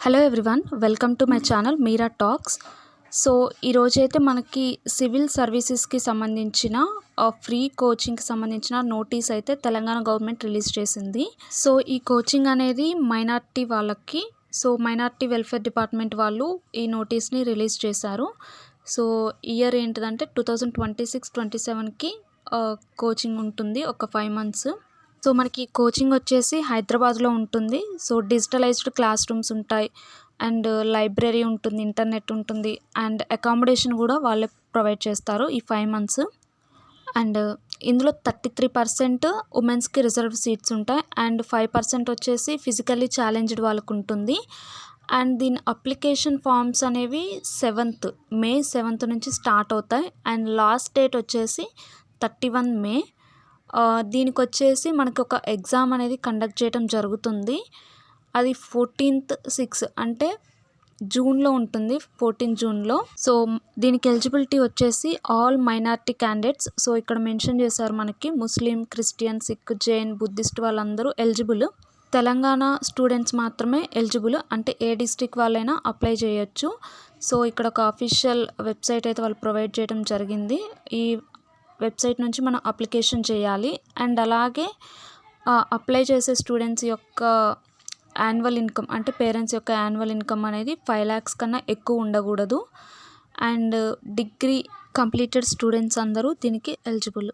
Hello everyone, welcome to my channel Meera talks. So ఈరోజైతే మనకి civil సర్వీసెస్కి సంబంధించిన free కోచింగ్కి సంబంధించిన నోటీస్ అయితే తెలంగాణ గవర్నమెంట్ రిలీజ్ చేసింది. సో ఈ కోచింగ్ అనేది మైనార్టీ వాళ్ళకి, సో మైనార్టీ వెల్ఫేర్ డిపార్ట్మెంట్ వాళ్ళు ఈ నోటీస్ని రిలీజ్ చేశారు. సో ఇయర్ ఏంటిదంటే 2026-27కి కోచింగ్ ఉంటుంది, ఒక 5 months. సో మనకి కోచింగ్ వచ్చేసి హైదరాబాద్లో ఉంటుంది. సో డిజిటలైజ్డ్ క్లాస్ రూమ్స్ ఉంటాయి, అండ్ లైబ్రరీ ఉంటుంది, ఇంటర్నెట్ ఉంటుంది, అండ్ అకామిడేషన్ కూడా వాళ్ళే ప్రొవైడ్ చేస్తారు ఈ 5 months. అండ్ ఇందులో 33% ఉమెన్స్కి రిజర్వ్ సీట్స్ ఉంటాయి, అండ్ 5% వచ్చేసి ఫిజికల్లీ ఛాలెంజ్డ్ వాళ్ళకు ఉంటుంది. అండ్ దీని అప్లికేషన్ ఫామ్స్ అనేవి May 7th నుంచి స్టార్ట్ అవుతాయి, అండ్ లాస్ట్ డేట్ వచ్చేసి 31 May. దీనికి వచ్చేసి మనకి ఒక ఎగ్జామ్ అనేది కండక్ట్ చేయడం జరుగుతుంది. అది 14th 6 అంటే జూన్లో ఉంటుంది, 14 జూన్లో. సో దీనికి ఎలిజిబిలిటీ వచ్చేసి ఆల్ మైనార్టీ క్యాండిడేట్స్. సో ఇక్కడ మెన్షన్ చేశారు మనకి ముస్లిం, క్రిస్టియన్, సిక్, జైన్, బుద్ధిస్ట్ వాళ్ళందరూ ఎలిజిబుల్. తెలంగాణ స్టూడెంట్స్ మాత్రమే ఎలిజిబుల్, అంటే ఏ డిస్ట్రిక్ట్ వాళ్ళైనా అప్లై చేయొచ్చు. సో ఇక్కడ ఒక అఫీషియల్ వెబ్సైట్ అయితే వాళ్ళు ప్రొవైడ్ చేయడం జరిగింది. ఈ వెబ్సైట్ నుంచి మనం అప్లికేషన్ చేయాలి. అండ్ అలాగే అప్లై చేసే స్టూడెంట్స్ యొక్క యాన్యువల్ ఇన్కమ్, అంటే పేరెంట్స్ యొక్క యాన్యువల్ ఇన్కమ్ అనేది 5 lakhs కన్నా ఎక్కువ ఉండకూడదు. అండ్ డిగ్రీ కంప్లీటెడ్ స్టూడెంట్స్ అందరూ దీనికి ఎలిజిబుల్.